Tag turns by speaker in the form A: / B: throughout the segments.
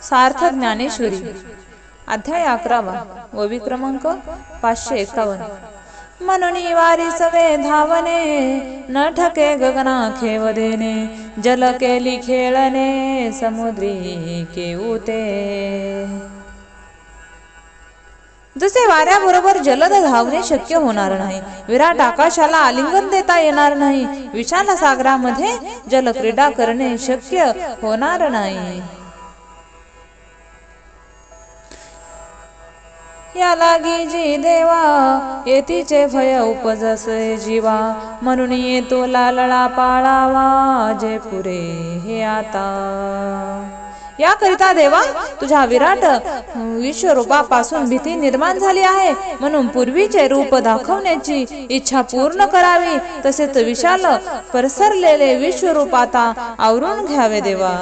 A: सार्थ ज्ञानेश्वरी अध्याय 11 ववी क्रमांक 551. म्हणून वारी सवे धावने न ठके गगना खेव देणे जल केली खेळणे समुद्री केऊते. जसे वाऱ्याबरोबर जलद धावणे शक्य होणार नाही, विराट आकाशाला आलिंगन देता येणार नाही, विशाल सागरामध्ये जलक्रीडा करणे शक्य होणार नाही. या लागी जी देवा येतीचे भय उपजसे जीवा म्हणून येतो लालळा पाळावा जे पुरे हे आता. याकरिता देवा तुझ्या विराट विश्वरूपापासून भीती निर्माण झाली आहे, म्हणून पूर्वीचे रूप दाखवण्याची इच्छा पूर्ण करावी. तसेच विशाल पसरलेले विश्वरूप आता आवरून घ्यावे देवा.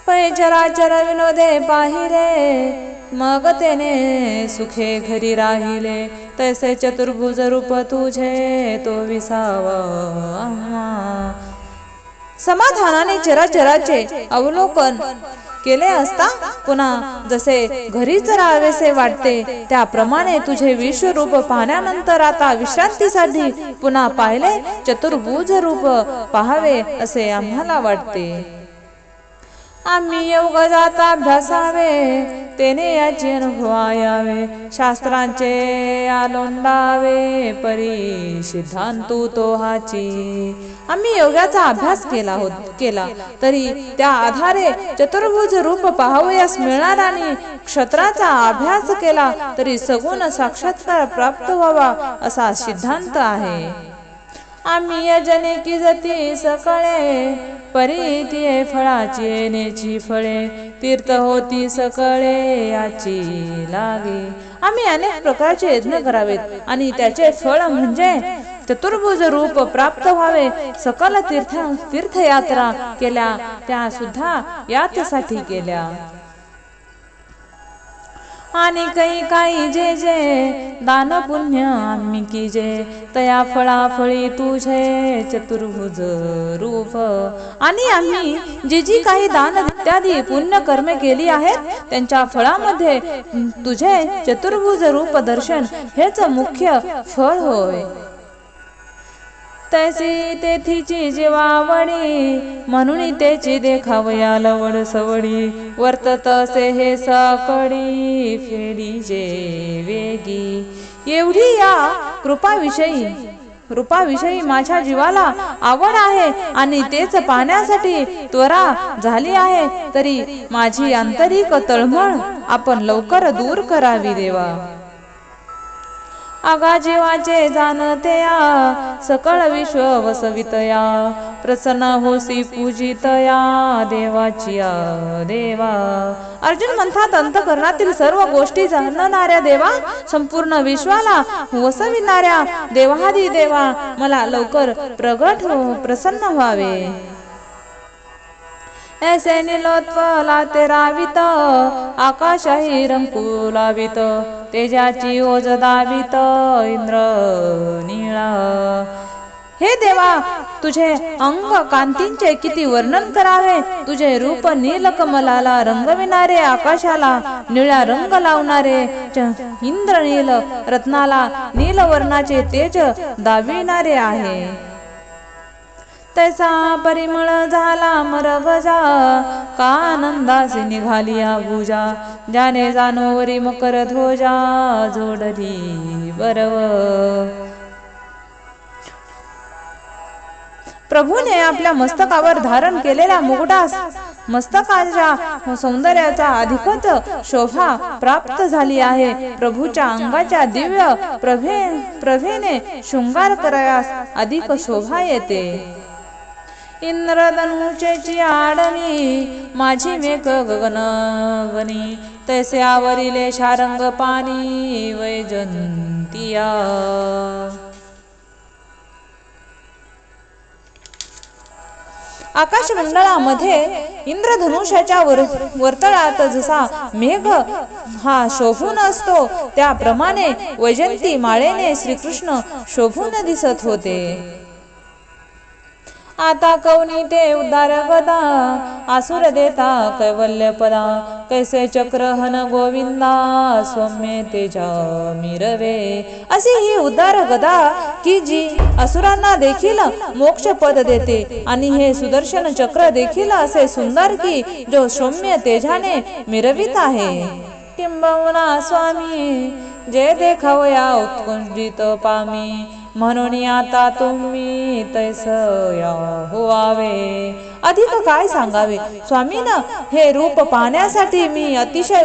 A: पै चराचर विनोदे पाहिले मग तेने सुखे घरी राहिले. तैसे चतुर्भुज रूप तुझे तो विसावा. समाधानाने चराचराचे अवलोकन केले असता पुन्हा जसे घरीच राहावेसे वाटते, त्याप्रमाणे तुझे विश्वरूप पाहण्यानंतर आता विश्रांतीसाठी पुन्हा पाहिले चतुर्भुज रूप पाहावे असे आम्हाला वाटते. आम्ही योग जाता अभ्यासावे तेने याची अनुभवायावे. शास्त्रांचे आलोंडावे परी सिद्धांतू तो हाची. आम्ही योगाचा अभ्यास केला तरी त्या आधारे चतुर्भुज रूप पाहावयास मिळणार आणि क्षत्राचा अभ्यास केला तरी सगुण साक्षात्कार प्राप्त व्हावा असा सिद्धांत आहे. आम्ही यजने की जती सकळे परीतीये फळाची येण्याची फळे तीर्थ होती सकळे याची लागे. आम्ही अनेक प्रकारचे यज्ञ करावेत आणि त्याचे फळ म्हणजे चतुर्भुज रूप प्राप्त व्हावे. सकल तीर्थयात्रा केल्या त्या सुद्धा याच्यासाठी केल्या. आणि काही जे जे दान पुण्य आम्ही की जे तया फळाफळी तुझे चतुर्भुज रूप. आणि आम्ही जी काही दान इत्यादी पुण्य कर्मे केली आहेत त्यांच्या फळामध्ये तुझे चतुर्भुज रूप दर्शन हेच मुख्य फळ होय. तैसी तेथीची जीवावडी म्हणून तेची देखावया लवड सवडी. वर्तत असे हे सकडी फेडीचे वेगी. एवढी या रूपाविषयी माझ्या जीवाला आवड आहे आणि तेच पाहण्यासाठी त्वरा झाली आहे. तरी माझी आंतरिक तळमळ आपण लवकर दूर करावी देवा. आगा जीवाचे जाणतया सकळ विश्व वसवितया. प्रसन्न होसी पूजितया देवाची देवा. अर्जुन म्हणतात, अंतःकरणातील सर्व गोष्टी जाणणाऱ्या देवा, संपूर्ण विश्वाला वसविणाऱ्या देवादी देवा, मला लवकर प्रसन्न व्हावे. ऐसे नीलोत्पला ते रावित आकाशाही रंगू लावित. तेजाची ओज दावित इंद्र निळा. हे देवा तुझे अंग कांतींचे किती वर्णन करावे. तुझे रूप नीलकमलाला रंगविणारे, आकाशाला निळा रंग लावणारे, इंद्रनील रत्नाला नीलवर्णाचे तेज दाविणारे आहे. तैसा परिमळ झाला मरगजा कानंदासी निघाली भुजा. ज्याने जानोवरी मकर ध्वजा जोडली बरव. प्रभूने आपल्या मस्तकावर धारण केलेल्या मुकुटास मस्तकाच्या सौंदर्याचा अधिकच शोभा प्राप्त झाली आहे. प्रभूच्या अंगाच्या दिव्य प्रभेने शृंगार करायास अधिक शोभा येते. इंद्रधनुष्याची आडणी माझी मेघ गगनगणी. तैसे आवरिले शारंग पाणी वैजंतिया. आकाशमंडळामध्ये इंद्रधनुष्याच्या वर्तळात जसा मेघ हा शोभून असतो त्याप्रमाणे वैजंती माळेने श्रीकृष्ण शोभून दिसत होते. आता कौनी ते उद्धार गदा आसुर देता कैवल्य पदा कैसे चक्रहन गोविंदा सौम्य तेजा मिरवे अशी ही उद्धार गदा की जी असुरांना देखील मोक्ष पद देते आणि हे सुदर्शन चक्र देखील असे सुंदर की जो सौम्य तेजाने मिरवित आहे। किंबहुना स्वामी जे देखावया उत्कुंठित पामी म्हणून आता तुम्ही तैसया होवावे। अधिक काय सांगावे स्वामीन, हे रूप पाहण्यासाठी मी अतिशय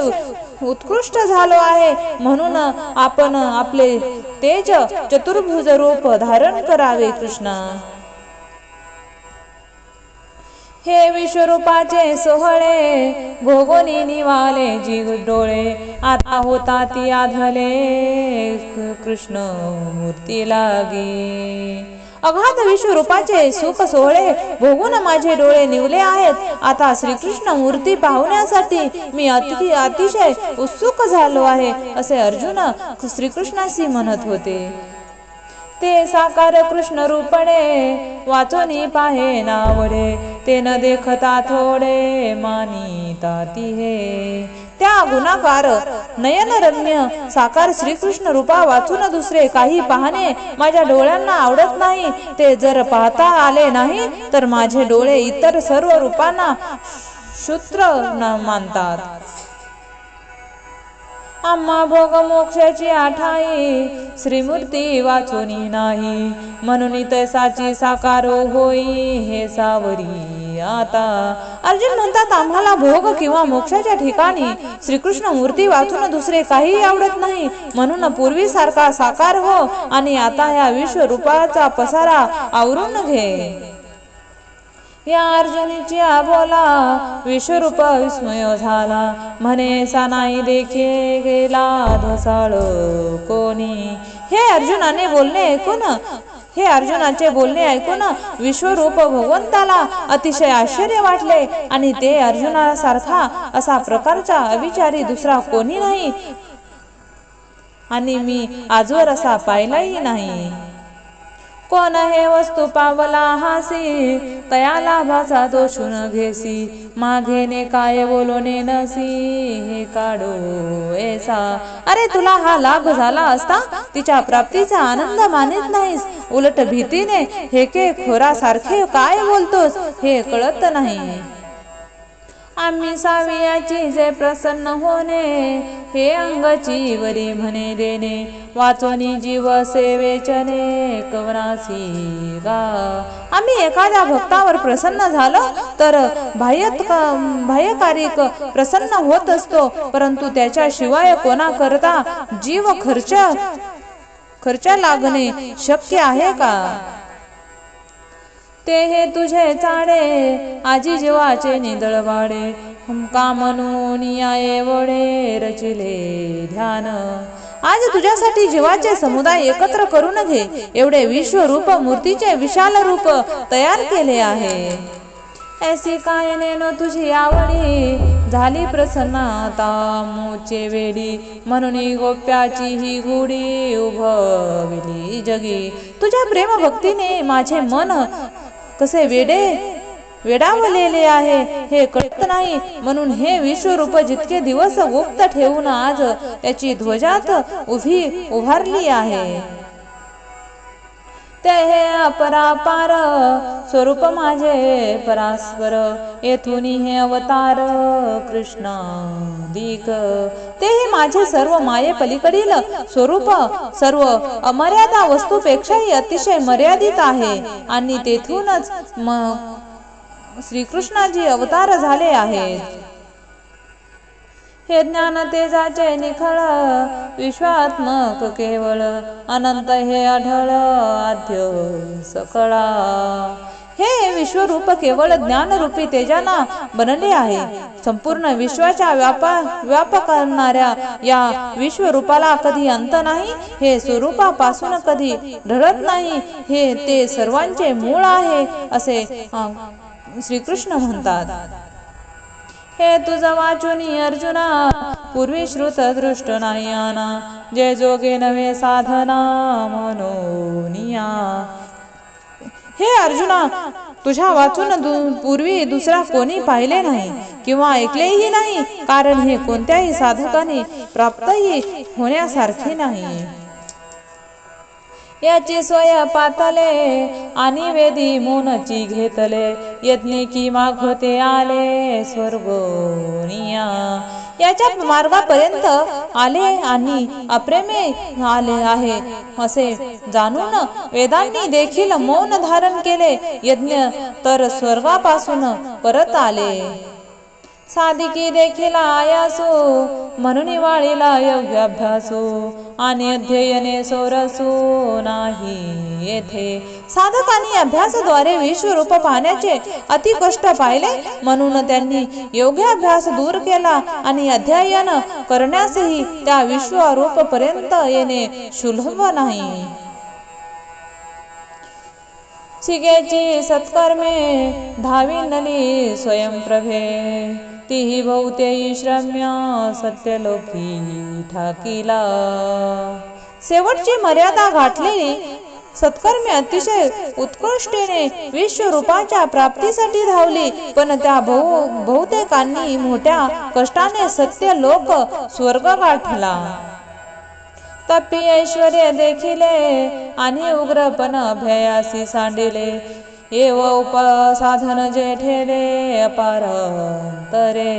A: उत्कृष्ट झालो आहे म्हणून आपण आपले तेज चतुर्भुज रूप धारण करावे। कृष्णा हे विश्वरूपाचे सोहळे भोगोनी निवाले जी डोळे आता होता ती आधले कृष्ण मूर्ती लागे। अगाध विश्वरूपाचे सुख सोहळे भोगून माझे डोळे निवले आहेत। आता श्रीकृष्ण मूर्ती पाहण्यासाठी मी अतिशय उत्सुक झालो आहे असे अर्जुन श्रीकृष्णाशी म्हणत होते। ते साकार कृष्ण रूपणे वाचोनी पाहे नावडे ते न देखता थोडे मानिता ती हे। त्या गुणाकार नयनरम्य साकार श्रीकृष्ण रूपा वाचून दुसरे काही पाहणे माझ्या डोळ्यांना आवडत नाही। ते जर पाहता आले नाही तर माझे डोळे इतर सर्व रूपांना क्षुद्र मानतात। आम्हा भोग मोक्षाची आठाई श्रीमूर्ती वाचुनी नाही म्हणून तैसाची साकार होई हे सावरी आता। अर्जुन म्हणतात आम्हाला भोग किंवा मोक्षाच्या ठिकाणी श्रीकृष्ण मूर्ती वाचून दुसरे काही आवडत नाही म्हणून पूर्वीसारखा साकार हो आणि आता या विश्वरूपाचा पसारा आवरून घे। या अर्जुनीची बोला विश्वरूप विस्मय झाला म्हणे सा नाही देखे गेला ढोसाळ कोणी। हे अर्जुनाचे बोलणे ऐकून विश्वरूप भगवंताला अतिशय आश्चर्य वाटले आणि ते अर्जुनासारखा असा प्रकारचा अविचारी दुसरा कोणी नाही आणि मी आजवर असा पाहिलाही नाही। कोण हे वस्तू पावला हासी तया लाभाचा दोषून घेसी मागेने काय बोलोने नसी हे काढो ऐसा। अरे तुला हा लाभ झाला असता तिच्या प्राप्तीचा आनंद मानित नाहीस, उलट भीतीने हेके खोरासारखे काय बोलतोस हे कळत नाही। आम्ही सावियाची जे प्रसन्न होणे हे अंगची वरी म्हणे देणे वाचोनी जीव सेवेचने कवनासी गा। आम्ही एखाद्या भक्तावर प्रसन्न झालो तर बाह्यकारिक प्रसन्न होत असतो परंतु त्याच्याशिवाय कोणाकरता जीव खर्च लागणे शक्य आहे का। ते हे तुझे चाडे आजी जीवाचे निदळवाडे का म्हणून याये वडे रचिले ध्यान। आज तुझ्यासाठी जीवाचे समुदाय एकत्र करून घे एवढे विश्वरूप मूर्तीचे विशाल रूप तयार केले आहे। ऐसी काय नेनो तुझी आवडी झाली प्रसन्नता मोचे वेडी म्हणून गोप्याची ही गुढी उभविली जगी। तुझ्या प्रेम भक्तीने माझे मन कसे वेडावलेले आहे हे कळत नाही म्हणून हे विश्वरूप जितके दिवस गुप्त ठेवून आज त्याची ध्वजात उभारली आहे। ते हे अपरापार स्वरूप माझे परास्पर येथून हे अवतार कृष्णादिक। ते हे माझे सर्व माये पलीकडील स्वरूप सर्व अमर्यादा वस्तूपेक्षाही अतिशय मर्यादित आहे आणि तेथूनच श्रीकृष्णाजी अवतार झाले आहेत। हे ज्ञान तेजाचे निखळ विश्वात्मक केवळ अनंत हे आढळ आद्य सकळा। हे विश्वरूप केवळ ज्ञानरूपी तेजाना बनले आहे। संपूर्ण विश्वाच्या व्याप करणाऱ्या या विश्वरूपाला कधी अंत नाही। हे स्वरूपापासून कधी ढळत नाही। हे ते सर्वांचे मूळ आहे असे श्रीकृष्ण म्हणतात। हे तुझ वाचुनी अर्जुना पूर्वी श्रुत दृष्ट नाही आना जे जोगे नवे साधना मनोनिया। हे अर्जुना तुझ्या वाचून पूर्वी दुसरा कोणी पाहिले नाही किंवा ऐकलेही नाही, कारण हे कोणत्याही साधकाने प्राप्तही होण्यासारखे नाही. याची सोय पातले आणि वेदी मोनची घेतले, यज्ञिकी मागवते आले स्वर्गोनिया. याच्या मार्गापर्यंत आले आणि अप्रेमे आले आहे असे जाणून वेदांनी देखील मौन धारण केले. यज्ञ तर स्वर्गापासून परत आले. साधिकी देखील आयासो म्हणून वाळीला योग्य अभ्यासो आणि अध्ययने सोरसो नाही येथे. साधकांनी अभ्यासाद्वारे विश्वरूप पाहण्याचे अति कष्ट पाहिले, म्हणून त्यांनी योग्य अभ्यास दूर केला आणि अध्ययन करण्यासही त्या विश्वरूप पर्यंत येणे सुलभ नाही. शिगेची सत्कर्मे धाविनली स्वयंप्रभे, तीही बहुतेही श्रम्य सत्यलोकी ठाकीला. शेवटची मर्यादा गाठलेली सत्कर्मे अतिशय उत्कृष्टेने विश्वरूपाच्या प्राप्तीसाठी धावली, पण त्या बहुतेकांनी मोठ्या कष्टाने सत्य लोक स्वर्ग गाठला. तपी ऐश्वर्य देखिले आणि उग्रपण अभयासी सांडिले, एव उपसाधन जे ठेले अपारांतरे.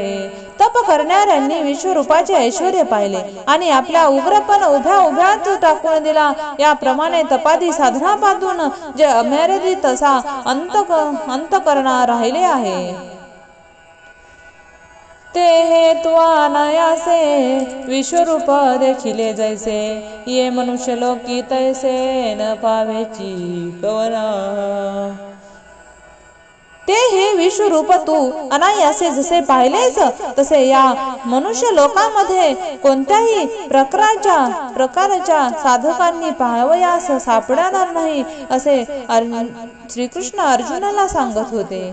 A: तप करणाऱ्यांनी विश्वरूपाचे ऐश्वर्य पाहिले आणि आपल्या उग्रपण उभ्याच टाकून दिला. याप्रमाणे तपादी साधनापासून जे अमर्यादित असा अंतःकरण राहिले आहे, ते हे तुआ नयासे विश्वरूप देखिले जैसे, ये मनुष्य लोकी तैसे न पावेची कवना. ते हे विश्वरूप तू अनायासे जसे पाहिलेच तसे या मनुष्य लोकांमध्ये कोणत्याही प्रकारच्या साधकांनी पाहावयास सापडणार नाही, असे श्रीकृष्ण अर्जुनाला सांगत होते.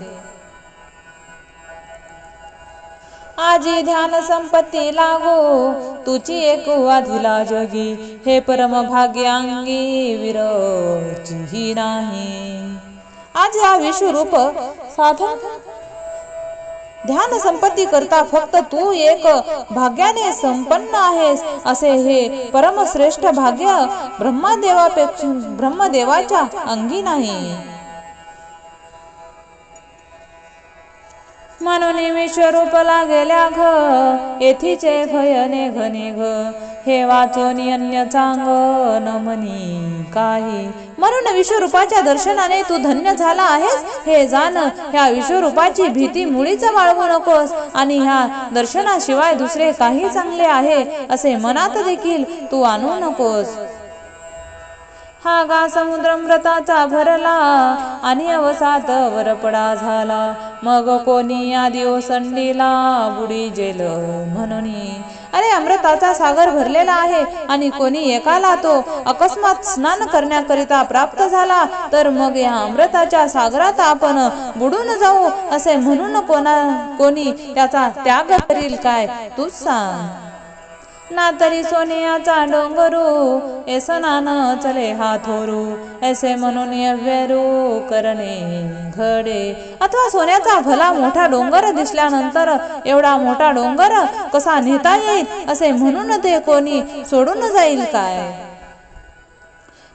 A: आजी ध्यान संपत्ती लागो तुची एक वाधिला जगी, हे परम भाग्यांगी विरचिही नाही. आज या विश्वरूप साधन ध्यान संपत्ती करता फक्त तू एक भाग्याने संपन्न आहेस, असे हे परमश्रेष्ठ भाग्य ब्रह्मदेवाच्या अंगी नाही. म्हणून विश्वरूप लागेल्या घ येथीचे भय निघ, हे वाचून अन्य चांग न म्हणी काही. म्हणून विश्वरूपाच्या दर्शनाने तू धन्य झाला आहेस हे जाण. ह्या विश्वरूपाची भीती मुळीच बाळगू नकोस आणि ह्या दर्शनाशिवाय दुसरे काही चांगले आहे असे मनात देखील तू आणू नकोस. हा गा समुद्र अमृताचा भरला आणि अवसात वरपडा झाला, मग कोणी आधी ओसंडीला बुडी जेल म्हणून. अरे अमृताचा सागर भरलेला आहे आणि कोणी एकाला तो अकस्मात स्नान करण्याकरिता प्राप्त झाला, तर मग या अमृताच्या सागरात आपण बुडून जाऊ असे म्हणून कोणी त्याचा त्याग करील काय तूच सांग. ना तरी सोनियाचा डोंगरू ऐसना न चले हाथोरू, ऐसे म्हणून व्यरू करणे घडे. अथवा सोन्याचा भला मोठा डोंगर दिसल्यानंतर एवढा मोठा डोंगर कसा नेता येईल असे म्हणून ते कोणी सोडून जाईल काय.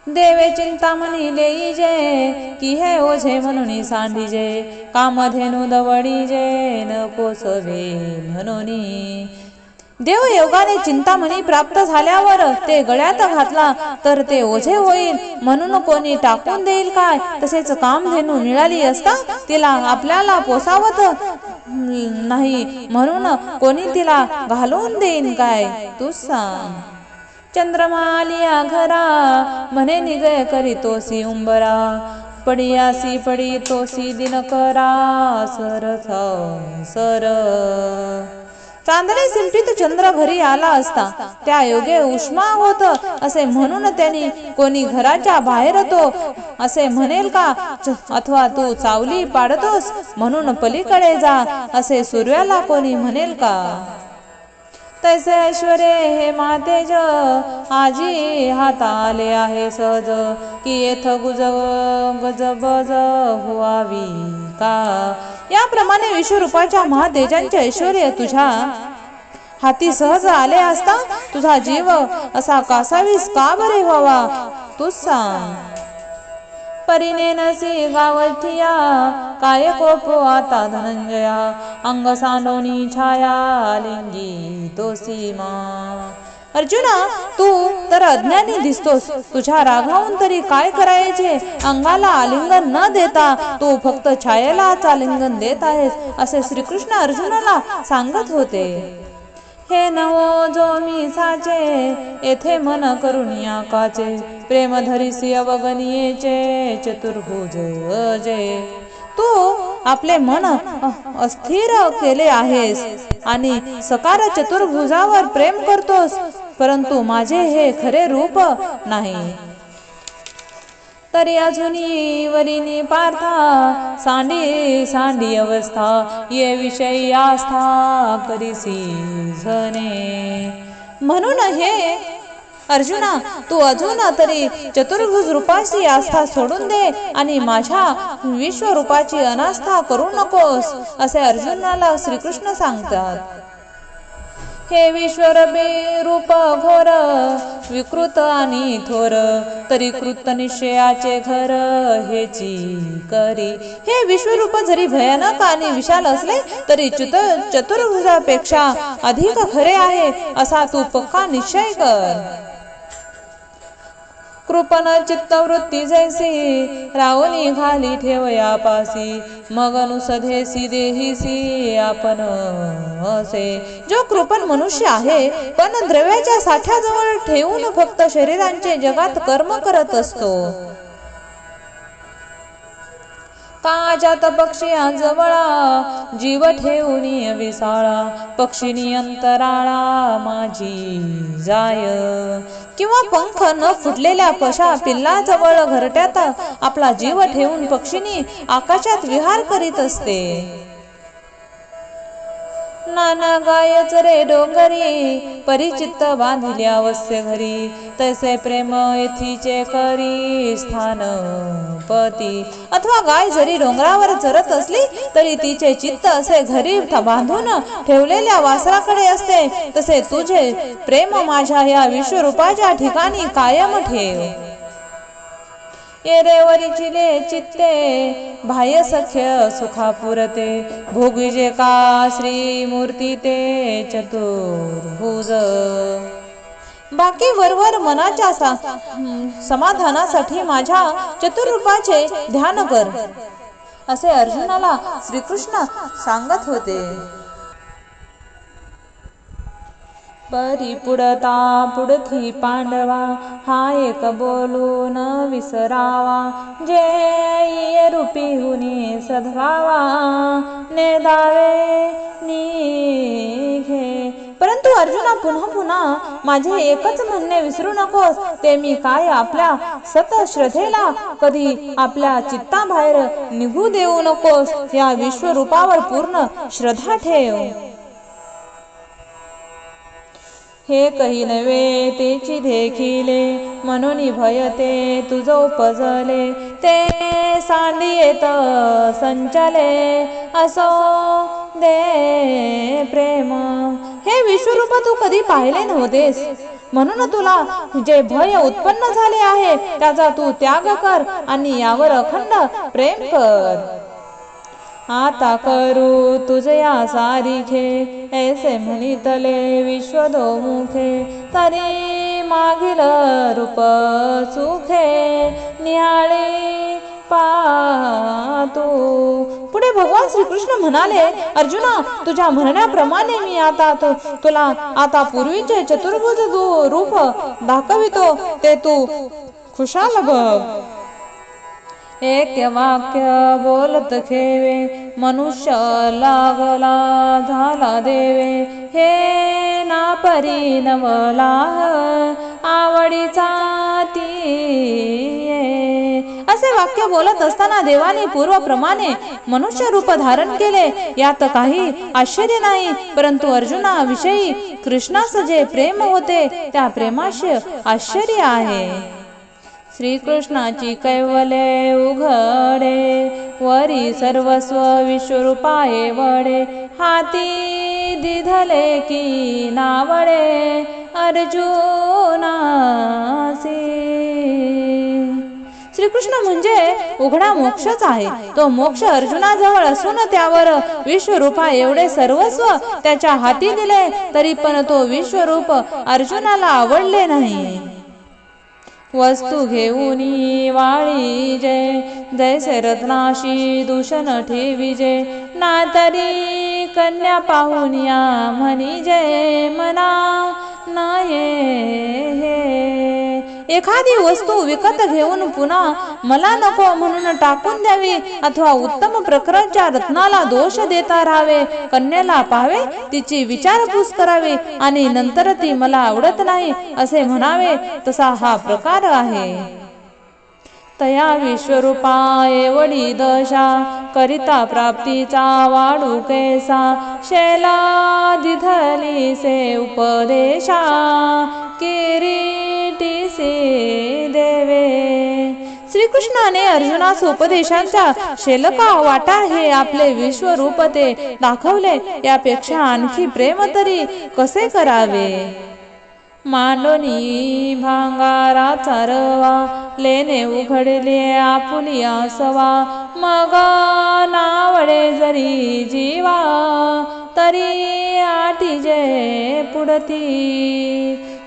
A: देवे चिंतामणी लेईजे की हे ओझे म्हणून सांडीजे, कामधेनु दवडीजे न पोसवे म्हणून. देव योगाने चिंतामणी प्राप्त झाल्यावर ते गळ्यात घातला तर ते ओझे होईल म्हणून कोणी टाकून देईल काय. तसेच कामधेनू मिळाली असता तिला आपल्याला पोसावत नाही म्हणून कोणी तिला घालून देईन काय तूच सांग. चंद्रमा आलिया घरा म्हणे निगय करीतोसी उंबरा, पडियासी पडी तोसी दिनकरा सर. चांदणे सिमटीत चंद्र घरी आला असता त्या योगे उष्मा होत असे म्हणून त्यांनी कोणी घराच्या बाहेर तो असे म्हणेल का. अथवा तू चावली पाडतोस म्हणून पलीकडे जा असे सूर्याला कोणी म्हणेल का. तैसे ऐश्वर्य हे मातेज आजी हाताले आहे सहज की येथ गजबज व्हावी का. याप्रमाणे विश्वरूपाच्या महातेजांचे ऐश्वर्य तुझ्या हाती सहज आले असता तुझा जीव असा कासावीस का बरे व्हावा तूच सांग. परीने नसी गावठिया काय कोप आता धनंजया अंग सांडोनी छाया लिंगी तो सीमा. अर्जुना तू तर अज्ञानी दिसतोस. तुझ्या रागावून तरी काय करायचे. अंगाला आलिंगन न देता तू फक्त छायेलाच आलिंगन देत आहेस असे श्रीकृष्ण अर्जुनाला सांगत होते. हे नवो जो मी साचे येथे मन करून काचे प्रेम धरिसी अवगनियेचे चतुर्भुज जे. तू आपले मन अस्थिर केले आहेस आणि सकार चतुर्भुजावर प्रेम करतोस परंतु माझे हे खरे रूप नाही. तरी अजूनी वरिनी पार्था सांडी सांडी अवस्था ये विषयी आस्था करीसी झने. म्हणून हे अर्जुना तू अजून तरी चतुर्भुज रूपाची आस्था सोडून दे आणि माझ्या विश्वरूपाची अनास्था करू नकोस असे अर्जुनाला श्रीकृष्ण सांगतात. हे विश्वरूपी रूप घोर विकृत आणि थोर तरी कृत निश्चयाचे घर हेची करी. हे विश्वरूप जरी भयानक आणि विशाल असले तरी चतुर्भुजापेक्षा अधिक खरे आहे असा तू पक्का निश्चय कर. कृपण चित्तवृत्ती जैसी रावणी घाली ठेवयापासी मग अनुसधेसी देहीसी आपण असे. जो कृपण मनुष्य आहे पण द्रव्याच्या साठ्याजवळ ठेवून फक्त शरीरांचे जगात कर्म करत असतो. काजात पक्षी जवळा जीव ठेवूनी विसाळा पक्षिनी अंतराळा माझी जाय. किंवा पंख न फुटलेल्या पशा पिल्लाजवळ घरट्यात आपला जीव ठेवून पक्षिणी आकाशात विहार करीत असते. नाना गायच रे डोंगरी परिचित्त बांधिल्या अवश्य घरी तैसे प्रेम येथीचे करी स्थान पती. अथवा गाय जरी डोंगरावर चरत असली तरी तिचे चित्त असे घरी बांधून ठेवलेल्या वासराकडे असते तसे तुझे प्रेम माझ्या या विश्वरूपाच्या ठिकाणी कायम ठेव. ये रेवरीचिले चित्ते बाह्य सख्य सुखा पुरते भोगिजे का श्री मूर्ती ते चतुर्भुज. बाकी वरवर मनाच्या समाधानासाठी माझ्या चतुर्रूपाचे ध्यान कर असे अर्जुनाला श्रीकृष्ण सांगत होते. परी पुढता पुढती पांडवा हा एक बोलून विसरावा जे ये रूपी हुनी सद्भावा नेदावे निघे. परंतु अर्जुना पुन्हा पुन्हा माझे एकच म्हणणे विसरू नकोस ते मी काय आपल्या सत श्रद्धेला कधी आपल्या चित्ताबाहेर निघू देऊ नकोस. या विश्वरूपावर पूर्ण श्रद्धा ठेव. हे कही नव्हे तेची देखिले म्हणून भयते तुझ उपजले ते सांडी येत संचले असो दे प्रेम. हे विश्वरूप तू कधी पाहिले नव्हतेस म्हणून तुला जे भय उत्पन्न झाले आहे त्याचा तू त्याग कर आणि यावर अखंड प्रेम कर. आता करू तुझया सारिखे ऐसे म्हणितले विश्वदोमुखे तरी मागील रूप सुखे निहाळे पातू. पुढे भगवान श्रीकृष्ण म्हणाले अर्जुना तुझ्या म्हणण्याप्रमाणे मी आता तुला आता पूर्वीचे चतुर्भुज रूप दाखवितो ते तू खुशाल बघ. एक वाक्य बोलत खेवे मनुष्य लागला झाला देवे हे ना परी नवला आवडीचा ती. असे वाक्य बोलत असताना देवाने पूर्वप्रमाणे मनुष्य रूप धारण केले, यात काही आश्चर्य नाही. परंतु अर्जुनाविषयी कृष्णास जे प्रेम होते त्या प्रेमाशी आश्चर्य आहे. श्रीकृष्णाची कैवल्ये उघडे, वरी सर्वस्व विश्वरूपाये वडे, हाती दिधले की नावडे अर्जुनासी. श्रीकृष्ण म्हणजे उघडा मोक्षच आहे. तो मोक्ष अर्जुनाजवळ असून त्यावर विश्वरूपा एवढे सर्वस्व त्याच्या हाती दिले, तरी पण तो विश्वरूप अर्जुनाला आवडले नाही. वस्तू घेऊनी वाळी जे, जैसे रत्नाशी दूषण ठेविजे, ना तरी कन्या पाहुनिया म्हणी जे मना नाये हे. एखादी वस्तू विकत घेऊन पुन्हा मला नको म्हणून टाकून द्यावी, अथवा उत्तम प्रकारच्या रत्नाला दोष देता राहावे, कन्याला पाहावे, तिची विचारपूस करावी आणि नंतर ती मला आवडत नाही असे म्हणावे, तसा हा प्रकार आहे. तया विश्वरूपा एवढी दशा, करिता प्राप्तीचा वाढू कैसा, शैला दिधली से उपदेशा, किरीटी से देवे. श्रीकृष्णाने अर्जुनास उपदेशांचा शेलका वाटा हे आपले विश्वरूप ते दाखवले, यापेक्षा आणखी प्रेम तरी कसे करावे. मांडोनी भांगाराचा रवा, लेणे उघडले आपुलिया सवा, मग नावडे जरी जीवा, तरी आटीजे पुढती.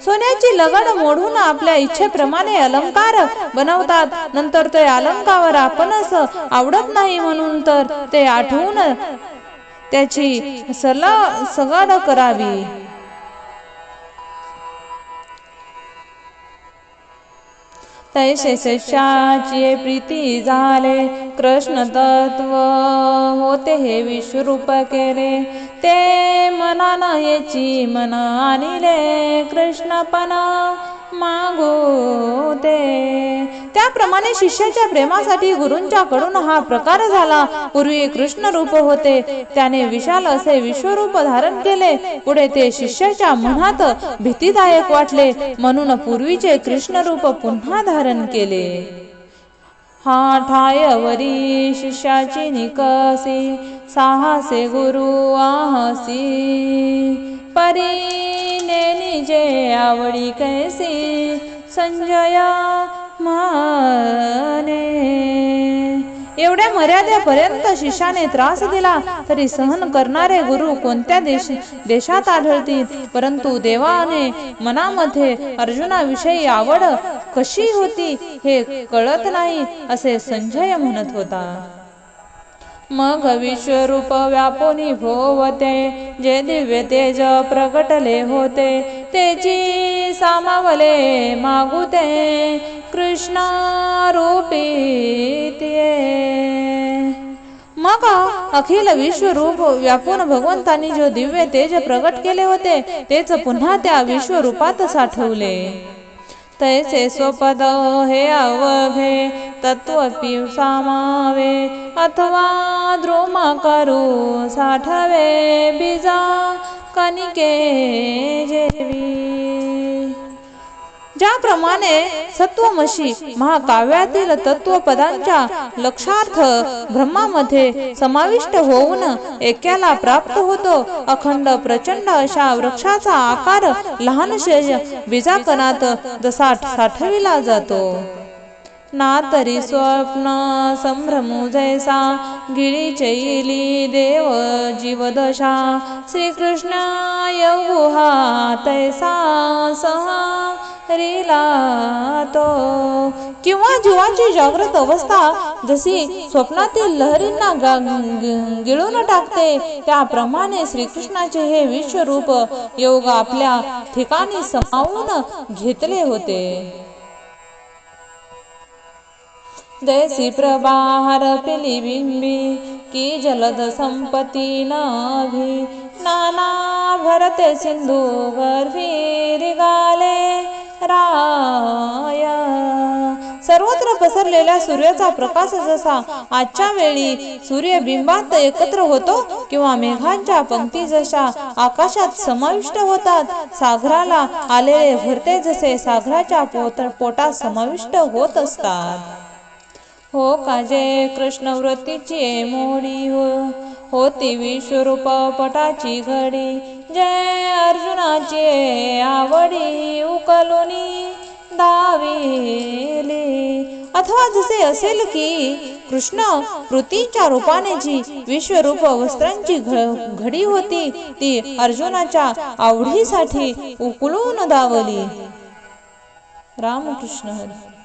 A: सोन्याची लगड मोडून आपल्या इच्छेप्रमाणे अलंकार बनवतात, नंतर ते अलंकावर आपणच आवडत नाही म्हणून तर ते आठवून त्याची सगाड करावी. तैसे शिष्याची प्रीती झाले, कृष्ण तत्व होते हे विश्वरूप केले, ते मनान याची मन आणिले, कृष्णपण मागू ते. त्याप्रमाणे शिष्याच्या प्रेमासाठी गुरूंच्या कडून हा प्रकार झाला. पूर्वी कृष्ण रूप होते, त्याने विशाल असे विश्वरूप धारण केले. पुढे ते शिष्याच्या मनात भीतीदायक वाटले, म्हणून पूर्वीचे कृष्ण रूप पुन्हा धारण केले. हा ठायवरी शिष्याची निकसी, साहसे गुरु आहसी, परी नेनी जे आवडी कैसी, संजय म्हणे. एवढ्या मर्यादेपर्यंत शिष्याने त्रास दिला तरी सहन करणारे गुरु कोणत्या देशात आढळतील. परंतु देवाने मनामध्ये अर्जुनाविषयी आवड कशी होती हे कळत नाही असे संजय म्हणत होता. मग विश्वरूप व्यापोनी भोवते, जे दिव्य तेज प्रगटले होते, तेची सामावले मागुते, कृष्ण रूपी ते. मग अखिल विश्वरूप व्यापून भगवंतांनी जो दिव्य तेज प्रगट केले होते तेच पुन्हा त्या विश्वरूपात साठवले. तैसे स्वपद हे अवघे तत्वपि सामावे, अथवा द्रोमा करू साठवे, बीजा कणिके जेवी. ज्याप्रमाणे सत्वमशी महाकाव्यातील तत्वपदांच्या लक्षार्थ ब्रह्मामध्ये समाविष्ट होऊन एकाला प्राप्त होतो, अखंड प्रचंड अशा वृक्षाचा आकार लहानशा बीजाकणात जसा साठविला जातो, ना तरी स्वप्न संभ्रमू जैसा, गिळीचे इली देव जीवदशा, श्रीकृष्ण यौहा तैसा सहा रिला तो. किंवा जीवाची जागृत अवस्था जशी स्वप्नातील लहरींना गिळून टाकते, त्याप्रमाणे श्रीकृष्णाचे हे विश्वरूप योग आपल्या ठिकाणी समावून घेतले होते. जैसी प्रभार पिली बिंबी, की जलद संपत्ती नभी, नाना भरते सिंधू गर्भी रिगाले राय. सर्वत्र पसरलेला सूर्याचा प्रकाश जसा आजच्या वेळी सूर्यबिंबात एकत्र होतो किंवा मेघांच्या पंक्ती जशा आकाशात समाविष्ट होतात, सागराला आलेले भरते जसे सागराच्या पोटात समाविष्ट होत असतात. हो काजे कृष्णवृत्तीची मोडी होती विश्वरूप पटाची घडी, जय अर्जुनाची आवडी उकलुनी दाविली. अथवा जसे असेल की कृष्ण कृतीच्या रूपाने जी विश्वरूप वस्त्रांची घडी होती ती अर्जुनाच्या आवडीसाठी उकलून दावली. रामकृष्ण हरी.